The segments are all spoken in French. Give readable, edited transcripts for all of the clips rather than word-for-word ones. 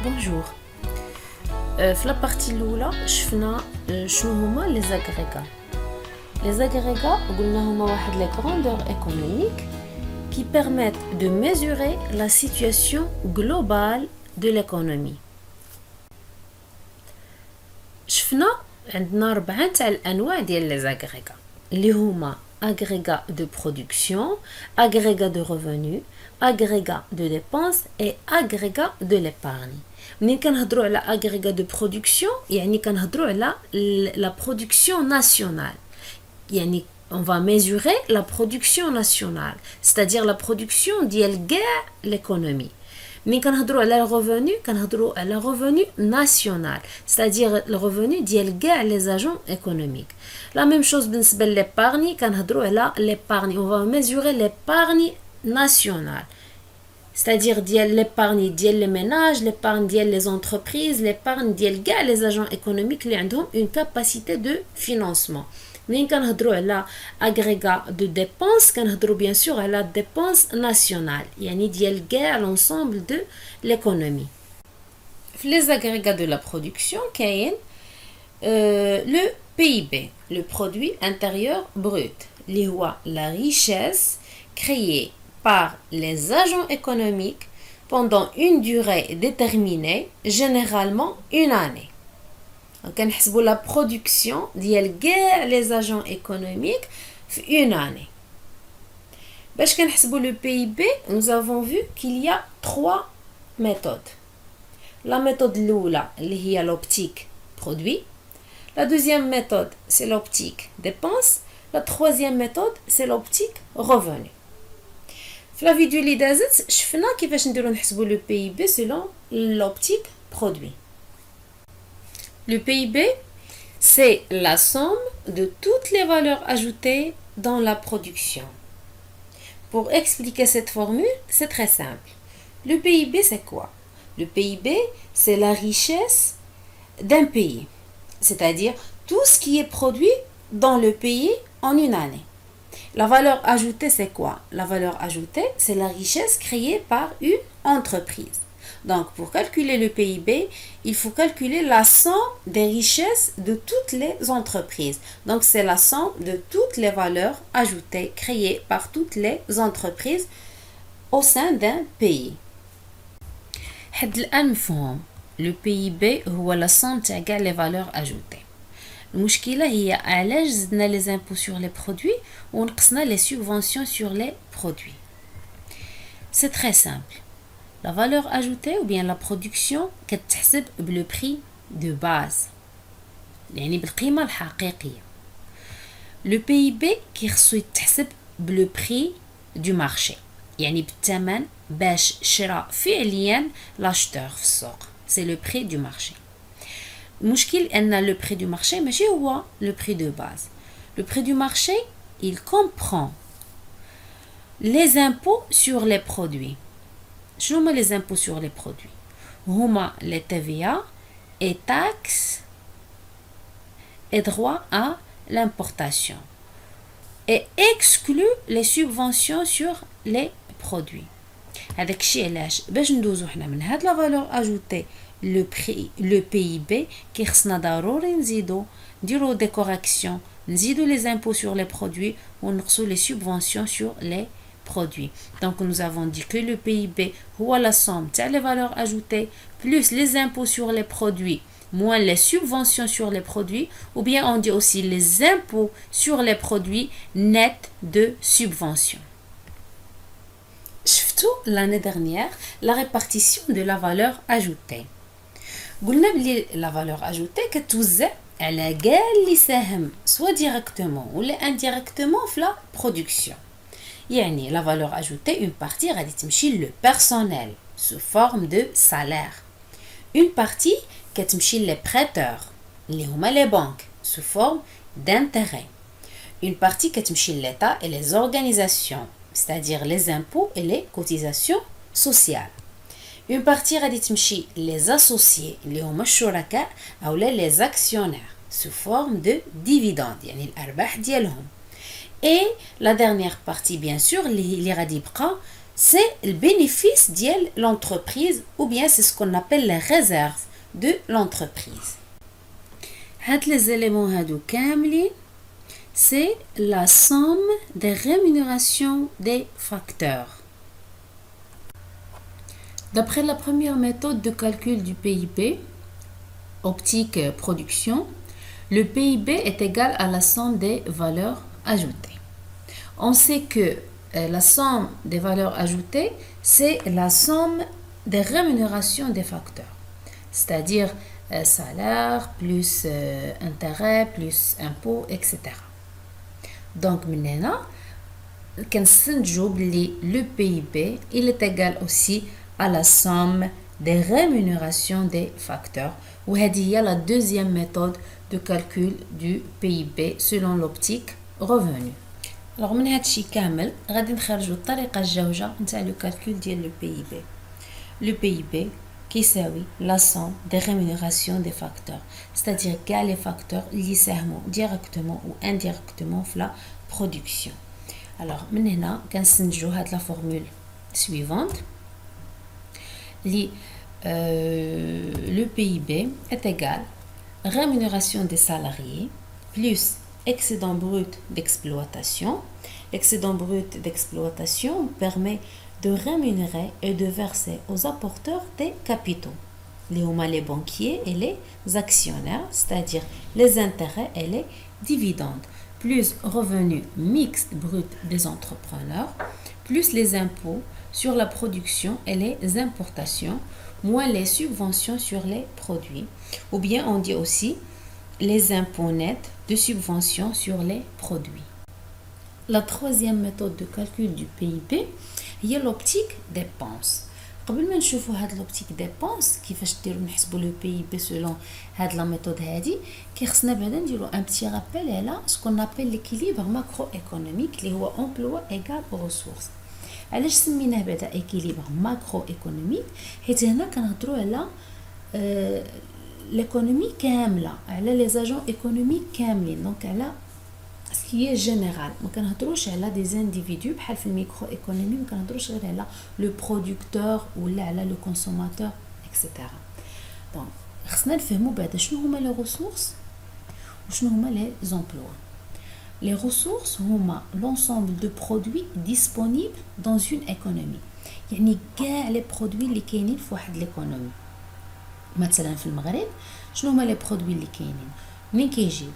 Bonjour. في la partie الأولى شفنا شنو هما les agrégats. Les agrégats قلنا هما واحد les grandeurs économiques qui permettent de mesurer la situation globale de l'économie. شفنا عندنا 4 تاع الأنواع ديال les agrégats اللي هما agrégat de production, agrégat de revenus, agrégat de dépenses et agrégat de l'épargne. منين كنهضروا على agrégat de production يعني كنهضروا على la production nationale. يعني on va mesurer la production nationale, c'est-à-dire la production ديال كاع l'économie. منين كنهضروا على الريفوني كنهضروا على revenu national, c'est-à-dire le revenu ديال كاع les agents économiques. La même chose بالنسبه l'épargne كنهضروا على l'épargne, on va mesurer l'épargne nationale. C'est-à-dire ديال l'épargne ديال les ménages, l'épargne ديال les entreprises, l'épargne ديال كاع les agents économiques اللي عندهم une capacité de financement. منين كنهضروا على agrégat de dépenses كنهضروا bien sûr على dépenses nationales يعني ديال كاع l'ensemble de l'économie. في les agrégats de la production كاين le PIB, le produit intérieur brut, اللي هو la richesse créée par les agents économiques pendant une durée déterminée, généralement une année. Donc, on la production ديال كاع les agents économiques في une année. باش كنحسبوا le PIB, nous avons vu qu'il y a 3 méthodes. La méthode الأولى اللي هي l'optique produit. La deuxième méthode, c'est l'optique dépense. La troisième méthode, c'est l'optique revenu. في la vidéo اللي دازت شفنا كيفاش نديرو نحسبوا le PIB selon l'optique produit. Le PIB, c'est la somme de toutes les valeurs ajoutées dans la production. Pour expliquer cette formule, c'est très simple. Le PIB, c'est quoi? Le PIB, c'est la richesse d'un pays, c'est-à-dire tout ce qui est produit dans le pays en une année. La valeur ajoutée, c'est quoi? La valeur ajoutée, c'est la richesse créée par une entreprise. Donc, pour calculer le PIB, il faut calculer la somme des richesses de toutes les entreprises. Donc, c'est la somme de toutes les valeurs ajoutées créées par toutes les entreprises au sein d'un pays. حد الآن مفهوم. Le PIB هو la somme تاع كاع les valeurs ajoutées. المشكلة هي علاش زدنا les impôts sur les produits ونقصنا les subventions sur les produits. C'est très simple. La valeur ajoutée ou bien la production كتحسب le prix de base يعني بالقيمة الحقيقية. Le PIB كيخصو يتحسب le prix du marché يعني بالثمن باش شرا فعليا l'acheteur في السوق. C'est le prix du marché. المشكل أن le prix du marché ماشي هو le prix de base. Le prix du marché il comprend les impôts sur les produits. شنو هما les impôts sur les produits? هما les TVA et taxes et droits à l'importation et exclut les subventions sur les produits. هذاك الشيء علاش باش ندوزو حنا من هاد لا فالور اجوتي le PIB كيخصنا ضروري نديرو دي كوريكسيون نزيدو les impôts sur les produits ونقصو les subventions sur les produits. Donc nous avons dit que le PIB هو la somme تاع les valeurs ajoutées plus les impôts sur les produits moins les subventions sur les produits, ou bien on dit aussi les impôts sur les produits net de subventions. شفتوا l'année dernière la répartition de la valeur ajoutée. قلنا بلي la valeur ajoutée كتوزع على كاع اللي ساهم soit directement ou indirectement في la production. يعني la valeur ajoutée une partie غادي تمشي le personnel sous forme de salaire. Une partie كتمشي les prêteurs اللي هما les banques sous forme d'intérêt. Une partie كتمشي l'État et les organisations, c'est-à-dire les impôts et les cotisations sociales. Une partie غادي تمشي les associés اللي هما الشركاء أو les actionnaires sous forme de dividendes يعني الأرباح ديالهم. Et la dernière partie bien sûr اللي غادي يبقى c'est le bénéfice de l'entreprise ou bien c'est ce qu'on appelle les réserves de l'entreprise. Les éléments هادو كاملين c'est la somme des rémunérations des facteurs. D'après la première méthode de calcul du PIB, optique production, le PIB est égal à la somme des valeurs ajoutées. On sait que la somme des valeurs ajoutées, c'est la somme des rémunérations des facteurs, c'est-à-dire salaire plus intérêt plus impôt, etc. Donc maintenant, le PIB il est égal aussi à la somme des rémunérations des facteurs. وهذه هي la deuxième méthode de calcul du PIB selon l'optique revenu. Alors من هادشي كامل غادي نخرجوا الطريقه الجوجه نتاع لو كالكول ديال لو PIB. Le PIB كيساوي la somme des rémunérations des facteurs, c'est-à-dire كاع les facteurs اللي يساهموا directement ou indirectement في la production. Alors من هنا كنستنتجوا هاد la formule suivante. Le PIB est égal rémunération des salariés plus excédent brut d'exploitation. L'excédent brut d'exploitation permet de rémunérer et de verser aux apporteurs des capitaux, les banquiers et les actionnaires, c'est-à-dire les intérêts et les dividendes, plus revenu mixte brut des entrepreneurs, plus les impôts sur la production et les importations, moins les subventions sur les produits, ou bien on dit aussi les impôts nets de subventions sur les produits. La troisième méthode de calcul du PIB هي l'optique dépense. قبل ما نشوفوا هاد l'optique dépense كيفاش ديروا نحسبوا لو PIB selon هاد لا ميثود هادي كيخصنا بعدا نديروا un petit rappel على ce qu'on appelle l'équilibre macroéconomique اللي هو emploi égal aux ressources. علاش سميناه بعدا équilibre macroéconomique حيت هنا كنهضروا على l'économie كامله على لي زاجون ايكونوميك كاملين دونك على سكي جينيرال ما كنهضروش على دي انديفيدو بحال في الميكرو ايكونومي ما كنهضروش غير على لو برودكتور ولا على لو كونسوماتور اكسيتيرا. دونك خصنا نفهموا بعدا شنو هما لي ريسورس وشنو هما لي زومبلوا. Les ressources هما l'ensemble de produits disponibles dans une économie. يعني كاع لي برودوي اللي كاينين في واحد ليكونومي. مثلا في المغرب شنو هما لي برودوي اللي كاينين منين كيجيو؟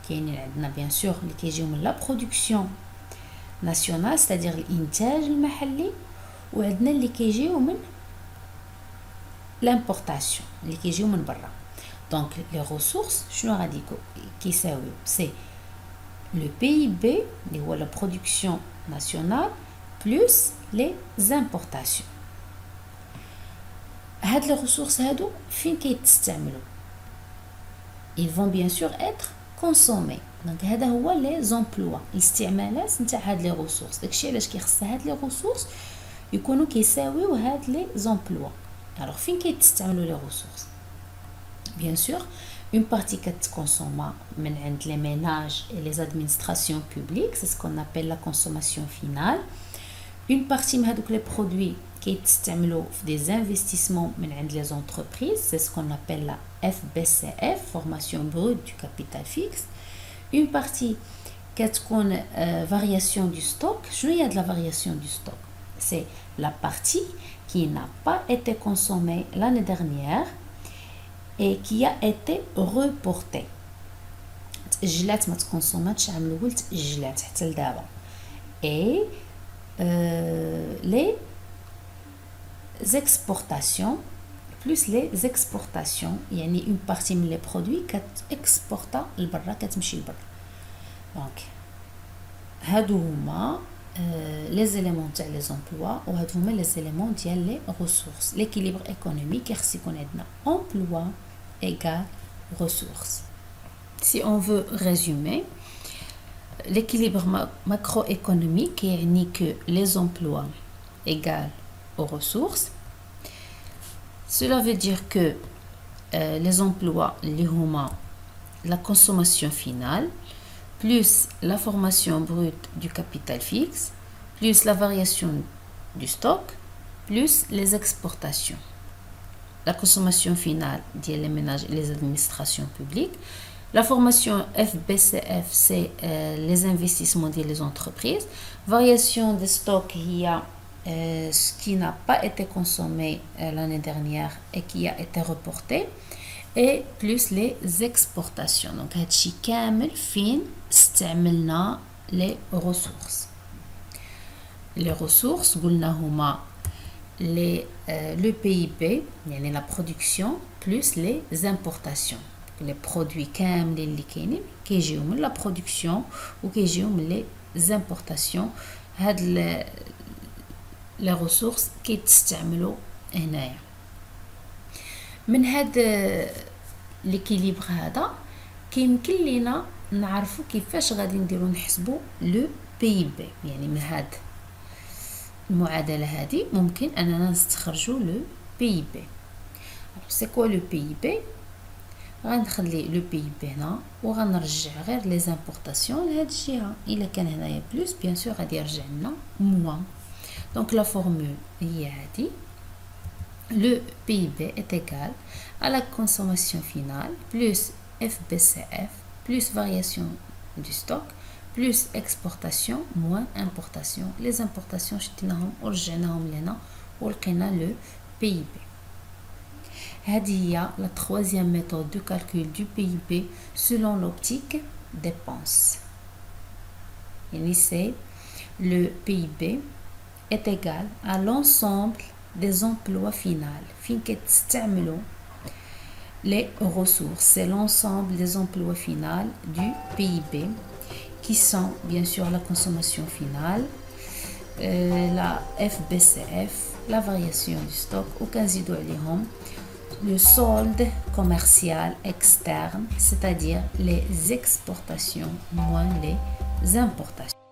كاينين عندنا بيان سور اللي كيجيو من لا برودكسيون ناسيونال c'est-à-dire الانتاج المحلي وعندنا اللي كيجيو من l'importation اللي كيجيو من برا. دونك لي ريسورس شنو غادي كيساويو سي le PIB اللي هو la production nationale plus les importations. هاد les ressources هادو فين كيتستعملوا؟ ils vont bien sûr être consommés. دونك هذا هو les emplois الاستعمالات نتاع هاد les ressources. داكشي علاش كيخص هاد les ressources يكونوا كيساويو هاد les emplois. alors فين كيتستعملوا les ressources؟ bien sûr une partie qui consomme les ménages et les administrations publiques, c'est ce qu'on appelle la consommation finale. Une partie de les produits qui sont des investissements les entreprises, c'est ce qu'on appelle la FBCF, formation brute du capital fixe. Une partie qui est variation du stock. Je veux dire de la variation du stock. C'est la partie qui n'a pas été consommée l'année dernière et qui a été reporté. تأجلات ما تكونسوماتش عام الاول تأجلات حتى لدابا. et les exportations plus les exportations يعني une partie من les produits كتexporta لبرا كتمشي لبرا. دونك هادو هما les éléments تاع les emplois وهادو هما les éléments ديال les ressources. l'équilibre économique خص يكون عندنا emploi égale ressources. Si on veut résumer, l'équilibre macroéconomique يعني que les emplois égale aux ressources. Cela veut dire que les emplois اللي هما la consommation finale plus la formation brute du capital fixe plus la variation du stock plus les exportations. La consommation finale des ménages et les administrations publiques. La formation FBCF, c'est les investissements des entreprises. Variation des stocks, il y a ce qui n'a pas été consommé l'année dernière et qui a été reporté. Et plus les exportations. Donc, هادشي كامل فين استعملنا les ressources. Les ressources, قلنا هما le PIB, يعني la production, plus les importations. Les produits كاملين اللي كاينين كيجيو من la production وكيجيو من les importations. هاد les ressources كيتستعملوا هنايا. من هاد ليكيليبر هذا كيمكن لينا نعرفوا كيفاش غادي نديرو نحسبوا لو بي بي. يعني من هاد المعادله هذه ممكن اننا نستخرجوا لو بي بي. سي كوا لو بي بي؟ غنخلي لو بي بي هنا وغنرجع غير لي زامبورطاسيون لهاد الجهه. الا كان هنايا بلس بيان سور غادي يرجع لنا موان. دونك لا فورمول هي هذه. Le PIB est égal à la consommation finale plus FBCF plus variation du stock plus exportation moins importation. Les importations شديناهم ورجعناهم لهنا ولقينا le PIB. هذه هي la troisième méthode de calcul du PIB selon l'optique dépenses. يعني c'est le PIB est égal à l'ensemble des emplois finaux. Fin كتستعملوا les ressources, c'est l'ensemble des emplois finaux du PIB qui sont bien sûr la consommation finale, la FBCF, la variation du stock ou كنزيدوا عليهم le solde commercial externe, c'est-à-dire les exportations moins les importations.